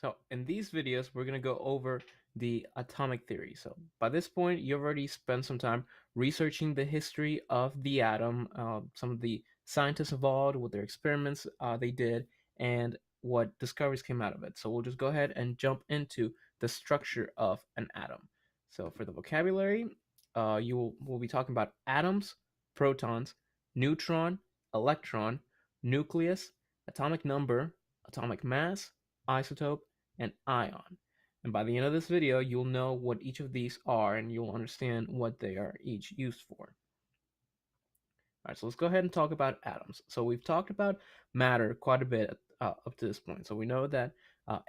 So in these videos, we're going to go over the atomic theory. So by this point, you've already spent some time researching the history of the atom, some of the scientists involved, what their experiments they did, and what discoveries came out of it. So we'll just go ahead and jump into the structure of an atom. So for the vocabulary, we'll be talking about atoms, protons, neutron, electron, nucleus, atomic number, atomic mass, isotope, and ion. And by the end of this video, you'll know what each of these are and you'll understand what they are each used for. All right, so let's go ahead and talk about atoms. So we've talked about matter quite a bit up to this point. So we know that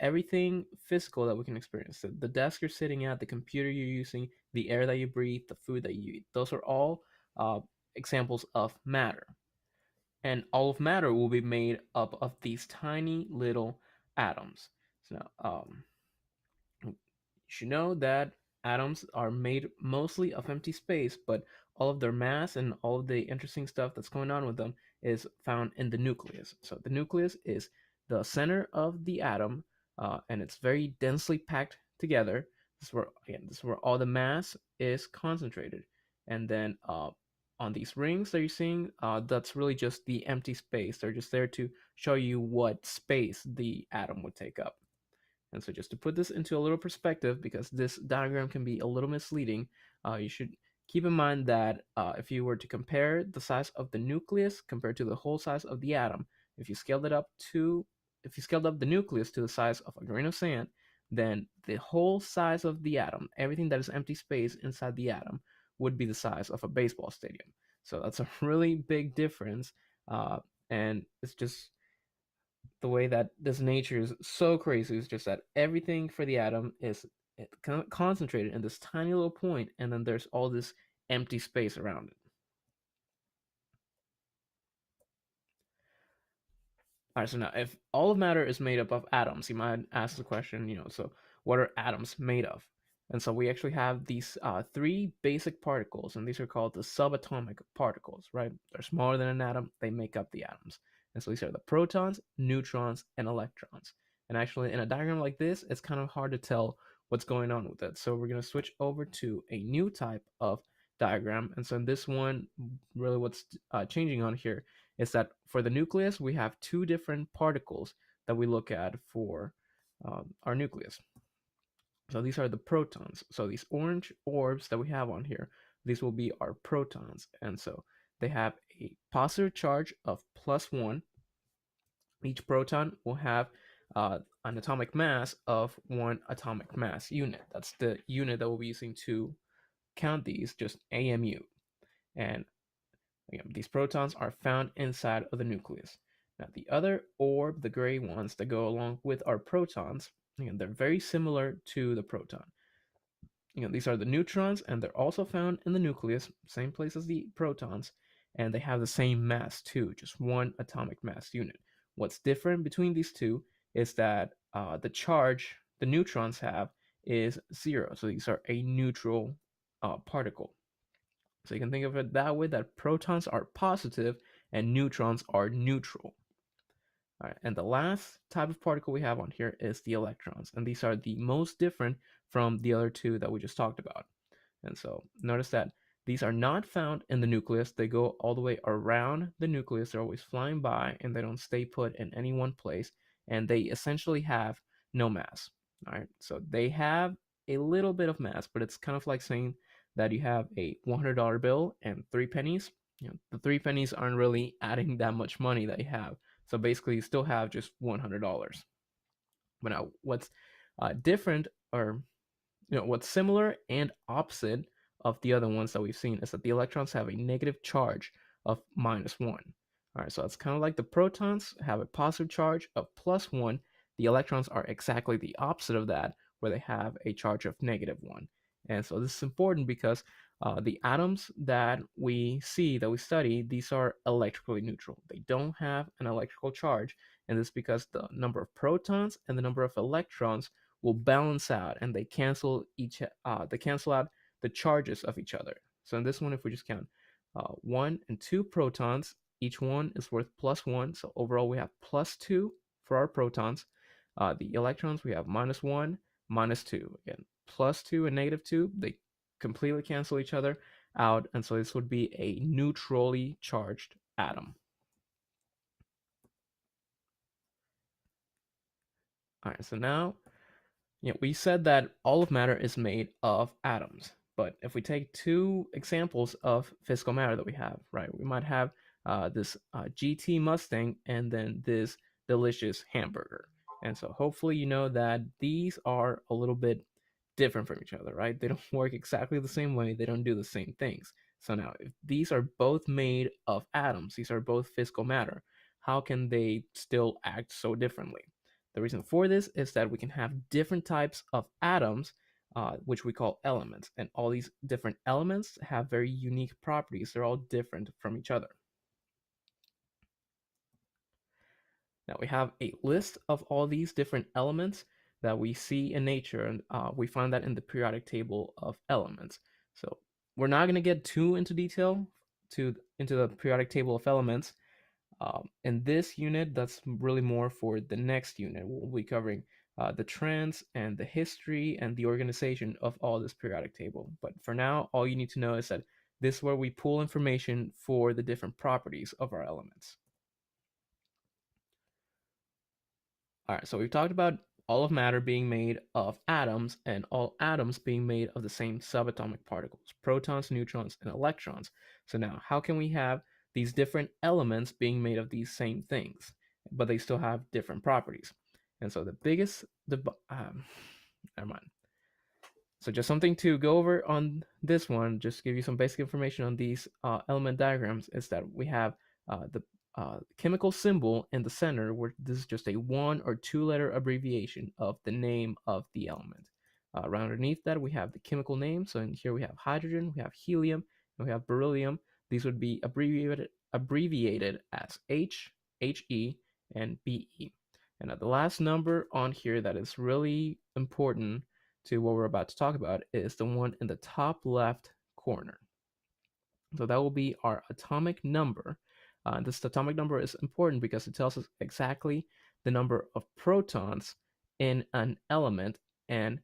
everything physical that we can experience, the desk you're sitting at, the computer you're using, the air that you breathe, the food that you eat, those are all examples of matter. And all of matter will be made up of these tiny little atoms. So you should know that atoms are made mostly of empty space, but all of their mass and all of the interesting stuff that's going on with them is found in the nucleus. So the nucleus is the center of the atom, and it's very densely packed together. This is where all the mass is concentrated, and then on these rings that you're seeing, that's really just the empty space. They're just there to show you what space the atom would take up. And so just to put this into a little perspective, because this diagram can be a little misleading, you should keep in mind that if you were to compare the size of the nucleus compared to the whole size of the atom, if you scaled up the nucleus to the size of a grain of sand, then the whole size of the atom, everything that is empty space inside the atom, would be the size of a baseball stadium. So that's a really big difference, and it's just the way that this nature is so crazy. Is just that everything for the atom is concentrated in this tiny little point, and then there's all this empty space around it. All right, so now if all of matter is made up of atoms, you might ask the question, so what are atoms made of? And so we actually have these three basic particles, and these are called the subatomic particles, right? They're smaller than an atom, they make up the atoms. And so these are the protons, neutrons, and electrons. And actually, in a diagram like this, it's kind of hard to tell what's going on with it. So we're going to switch over to a new type of diagram. And so in this one, really what's changing on here is that for the nucleus, we have two different particles that we look at for our nucleus. So these are the protons. So these orange orbs that we have on here, these will be our protons. And so they have a positive charge of +1. Each proton will have an atomic mass of 1 atomic mass unit. That's the unit that we'll be using to count these, just AMU. And again, these protons are found inside of the nucleus. Now, the other orb, the gray ones that go along with our protons, again, they're very similar to the proton. These are the neutrons, and they're also found in the nucleus, same place as the protons, and they have the same mass too, just 1 atomic mass unit. What's different between these two is that the charge the neutrons have is 0, so these are a neutral particle. So you can think of it that way, that protons are positive and neutrons are neutral. All right, and the last type of particle we have on here is the electrons, and these are the most different from the other two that we just talked about. And so notice that these are not found in the nucleus. They go all the way around the nucleus. They're always flying by, and they don't stay put in any one place, and they essentially have no mass. All right, so they have a little bit of mass, but it's kind of like saying that you have a $100 bill and 3 pennies. The 3 pennies aren't really adding that much money that you have. So basically, you still have just $100. But now, what's different, or what's similar and opposite of the other ones that we've seen, is that the electrons have a negative charge of -1. All right, so it's kind of like the protons have a positive charge of +1. The electrons are exactly the opposite of that, where they have a charge of -1. And so this is important because the atoms that we see, that we study, these are electrically neutral. They don't have an electrical charge, and this is because the number of protons and the number of electrons will balance out, and they cancel out the charges of each other. So in this one, if we just count 1 and 2 protons, each one is worth +1. So overall, we have +2 for our protons. The electrons, we have -1, -2. Again, +2 and -2, they completely cancel each other out, and so this would be a neutrally charged atom. All right, so now, we said that all of matter is made of atoms. But if we take two examples of physical matter that we have, right, we might have this GT Mustang and then this delicious hamburger. And so hopefully you know that these are a little bit different from each other, right? They don't work exactly the same way, they don't do the same things. So now, if these are both made of atoms, these are both physical matter, how can they still act so differently? The reason for this is that we can have different types of atoms, which we call elements. And all these different elements have very unique properties. They're all different from each other. Now we have a list of all these different elements that we see in nature, and we find that in the periodic table of elements. So we're not going to get too into detail into the periodic table of elements. In this unit, that's really more for the next unit. We'll be covering the trends and the history and the organization of all this periodic table. But for now, all you need to know is that this is where we pull information for the different properties of our elements. All right, so we've talked about all of matter being made of atoms and all atoms being made of the same subatomic particles, protons, neutrons, and electrons. So now, how can we have these different elements being made of these same things, but they still have different properties? And so never mind. So just something to go over on this one, just give you some basic information on these element diagrams, is that we have the chemical symbol in the center, where this is just a 1 or 2 letter abbreviation of the name of the element. Right underneath that, we have the chemical name. So in here we have hydrogen, we have helium, and we have beryllium. These would be abbreviated as H, He, and Be. And the last number on here that is really important to what we're about to talk about is the one in the top left corner. So that will be our atomic number. This atomic number is important because it tells us exactly the number of protons in an element, and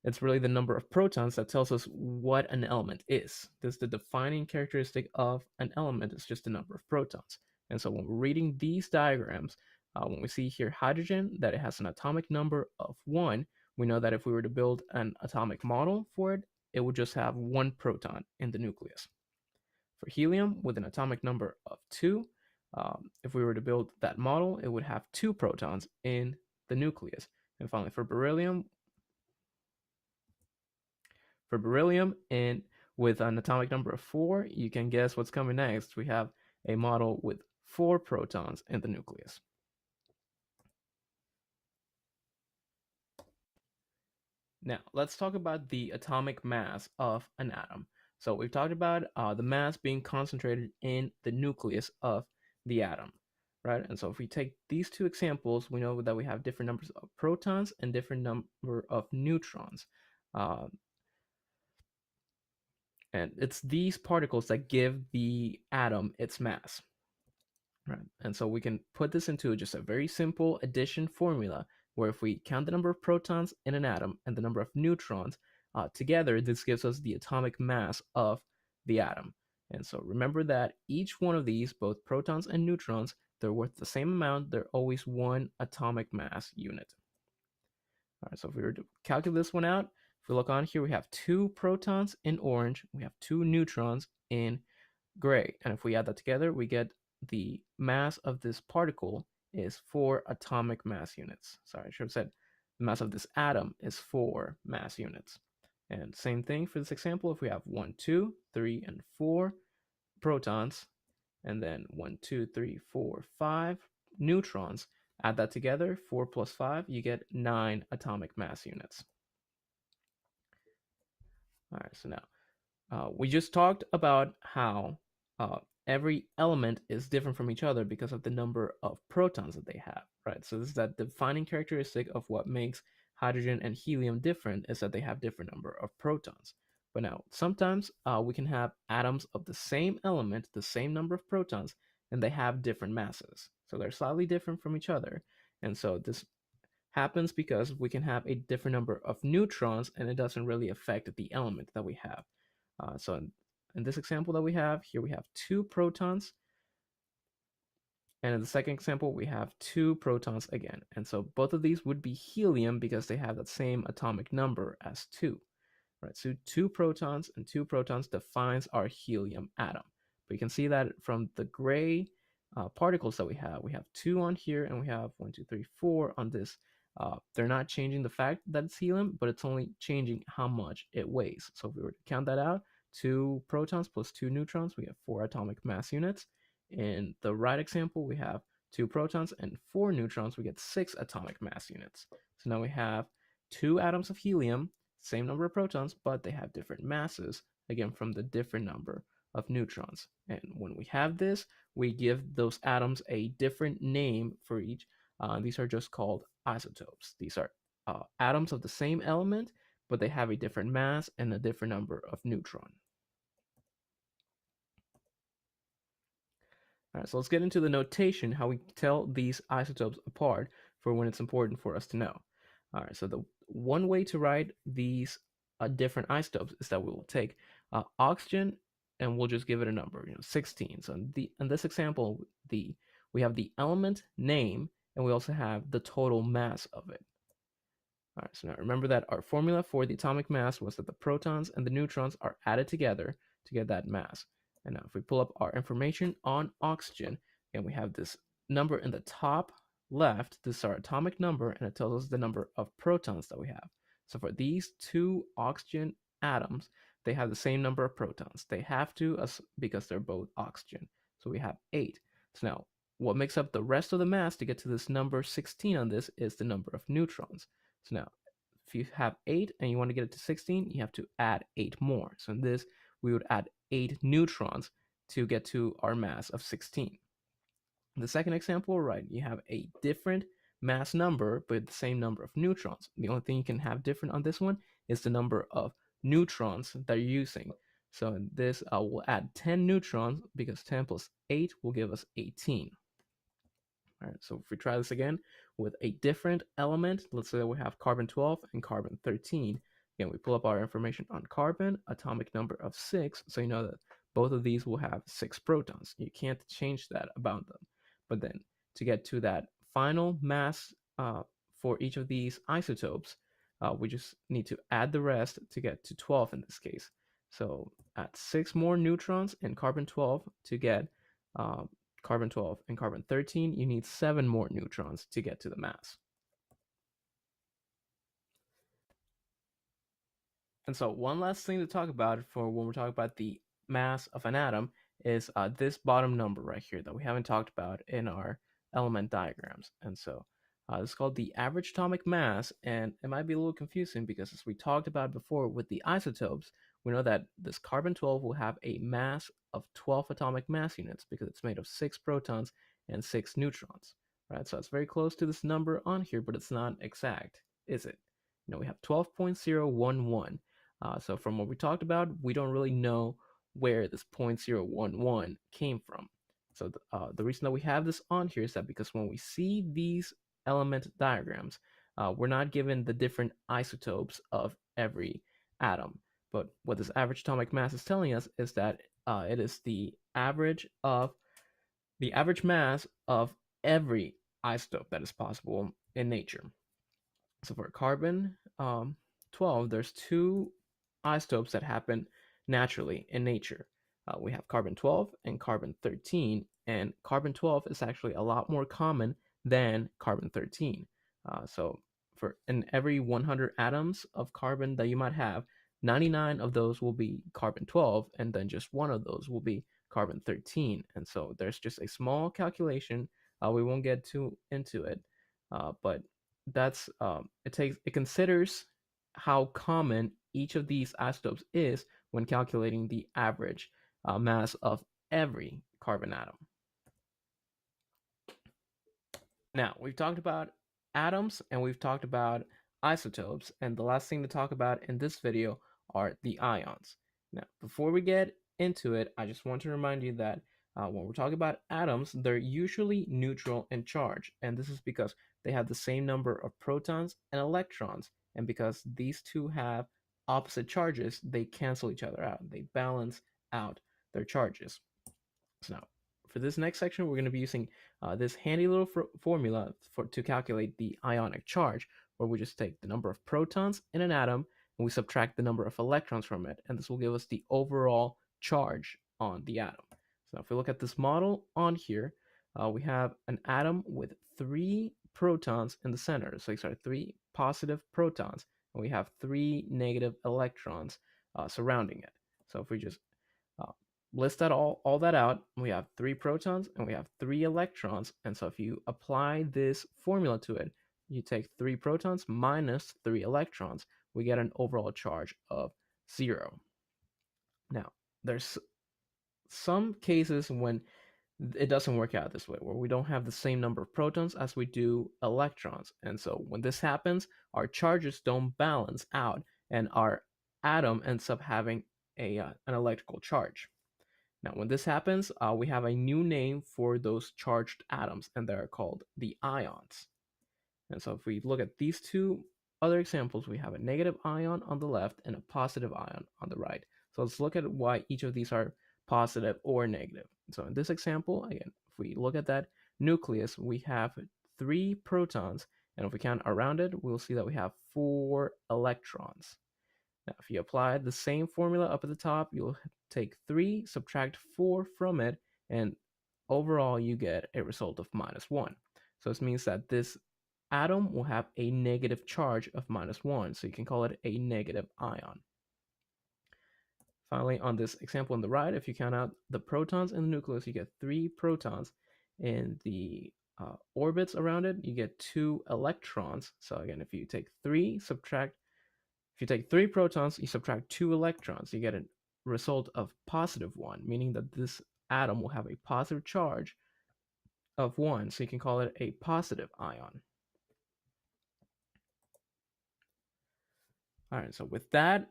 it's really the number of protons that tells us what an element is. This the defining characteristic of an element is just the number of protons. And so when we're reading these diagrams, when we see here hydrogen, that it has an atomic number of 1, we know that if we were to build an atomic model for it, it would just have 1 proton in the nucleus. For helium, with an atomic number of 2, if we were to build that model, it would have 2 protons in the nucleus. And finally, for beryllium, and with an atomic number of 4, you can guess what's coming next. We have a model with 4 protons in the nucleus. Now, let's talk about the atomic mass of an atom. So we've talked about the mass being concentrated in the nucleus of the atom, right? And so if we take these two examples, we know that we have different numbers of protons and different number of neutrons. And it's these particles that give the atom its mass. Right. And so we can put this into just a very simple addition formula, where if we count the number of protons in an atom and the number of neutrons together, this gives us the atomic mass of the atom. And so remember that each one of these, both protons and neutrons, they're worth the same amount. They're always 1 atomic mass unit. All right, so if we were to calculate this one out, if we look on here, we have 2 protons in orange, we have 2 neutrons in gray. And if we add that together, we get the mass of this particle is 4 atomic mass units. Sorry, I should have said the mass of this atom is 4 mass units. And same thing for this example, if we have 1, 2, 3, and 4 protons, and then 1, 2, 3, 4, 5 neutrons, add that together, 4 plus 5, you get 9 atomic mass units. All right, so now we just talked about how every element is different from each other because of the number of protons that they have, right? So this is that defining characteristic of what makes hydrogen and helium different, is that they have different number of protons. But now, sometimes we can have atoms of the same element, the same number of protons, and they have different masses. So they're slightly different from each other. And so this happens because we can have a different number of neutrons and it doesn't really affect the element that we have. So in this example that we have here, we have 2 protons. And in the second example, we have 2 protons again. And so both of these would be helium because they have that same atomic number as 2. Right, so 2 protons and 2 protons defines our helium atom. But you can see that from the gray particles that we have 2 on here and we have 1, 2, 3, 4 on this. They're not changing the fact that it's helium, but it's only changing how much it weighs. So if we were to count that out, 2 protons plus 2 neutrons, we have 4 atomic mass units. In the right example, we have 2 protons and 4 neutrons, we get 6 atomic mass units. So now we have 2 atoms of helium, same number of protons, but they have different masses, again, from the different number of neutrons. And when we have this, we give those atoms a different name for each. These are just called isotopes. These are atoms of the same element, but they have a different mass and a different number of neutrons. All right, so let's get into the notation, how we tell these isotopes apart for when it's important for us to know. All right, so the one way to write these different isotopes is that we will take oxygen and we'll just give it a number, 16. So in this example, we have the element name and we also have the total mass of it. All right, so now remember that our formula for the atomic mass was that the protons and the neutrons are added together to get that mass. And now if we pull up our information on oxygen, and we have this number in the top left, this is our atomic number, and it tells us the number of protons that we have. So for these 2 oxygen atoms, they have the same number of protons. They have to because they're both oxygen. So we have 8. So now what makes up the rest of the mass to get to this number 16 on this is the number of neutrons. So now if you have 8 and you want to get it to 16, you have to add 8 more. So in this, we would add 8 neutrons to get to our mass of 16. In the second example, right, you have a different mass number, but the same number of neutrons. The only thing you can have different on this one is the number of neutrons that you're using. So in this, we'll add 10 neutrons because 10 plus 8 will give us 18. All right, so if we try this again with a different element, let's say we have carbon 12 and carbon 13. Again, we pull up our information on carbon, atomic number of 6, so you know that both of these will have 6 protons. You can't change that about them. But then to get to that final mass for each of these isotopes, we just need to add the rest to get to 12 in this case. So add 6 more neutrons in carbon 12 to get carbon 12 and carbon 13, you need 7 more neutrons to get to the mass. And so one last thing to talk about for when we're talking about the mass of an atom is this bottom number right here that we haven't talked about in our element diagrams. And so it's called the average atomic mass, and it might be a little confusing because as we talked about before with the isotopes, we know that this carbon 12 will have a mass of 12 atomic mass units because it's made of 6 protons and 6 neutrons, right? So it's very close to this number on here, but it's not exact, is it? We have 12.011. So from what we talked about, we don't really know where this 0.011 came from. So the reason that we have this on here is that because when we see these element diagrams, we're not given the different isotopes of every atom. But what this average atomic mass is telling us is that it is the average mass of every isotope that is possible in nature. So for carbon 12, there's 2 isotopes that happen naturally in nature. We have carbon 12 and carbon 13, and carbon 12 is actually a lot more common than carbon 13. So for in every 100 atoms of carbon that you might have, 99 of those will be carbon 12, and then just 1 of those will be carbon 13. And so there's just a small calculation. We won't get too into it, but that's it considers how common each of these isotopes is when calculating the average mass of every carbon atom. Now, we've talked about atoms and we've talked about isotopes, and the last thing to talk about in this video are the ions. Now, before we get into it, I just want to remind you that when we're talking about atoms, they're usually neutral in charge, and this is because they have the same number of protons and electrons. And because these two have opposite charges, they cancel each other out. They balance out their charges. So now, for this next section, we're going to be using this handy little formula to calculate the ionic charge, where we just take the number of protons in an atom and we subtract the number of electrons from it, and this will give us the overall charge on the atom. So if we look at this model on here, we have an atom with 3 protons in the center. So these are 3 positive protons, and we have 3 negative electrons surrounding it. So if we just uh, list that all that out, we have 3 protons and we have 3 electrons. And so if you apply this formula to it, you take 3 protons minus 3 electrons, we get an overall charge of 0. Now, there's some cases when it doesn't work out this way, where we don't have the same number of protons as we do electrons. And so when this happens, our charges don't balance out and our atom ends up having an electrical charge. Now, when this happens, we have a new name for those charged atoms, and they're called the ions. And so if we look at these two other examples, we have a negative ion on the left and a positive ion on the right. So let's look at why each of these are positive or negative. So in this example, again, if we look at that nucleus, we have 3 protons, and if we count around it, we'll see that we have 4 electrons. Now, if you apply the same formula up at the top, you'll take 3, subtract 4 from it, and overall you get a result of -1. So this means that this atom will have a negative charge of -1, so you can call it a negative ion. Finally, on this example on the right, if you count out the protons in the nucleus, you get 3 protons. In the orbits around it, you get 2 electrons. So again, if you take 3 protons, you subtract 2 electrons, you get a result of +1, meaning that this atom will have a positive charge of 1, so you can call it a positive ion. All right, so with that,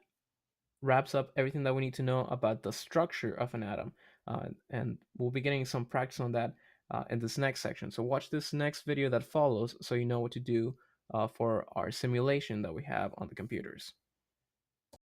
wraps up everything that we need to know about the structure of an atom. And we'll be getting some practice on that in this next section. So watch this next video that follows so you know what to do for our simulation that we have on the computers.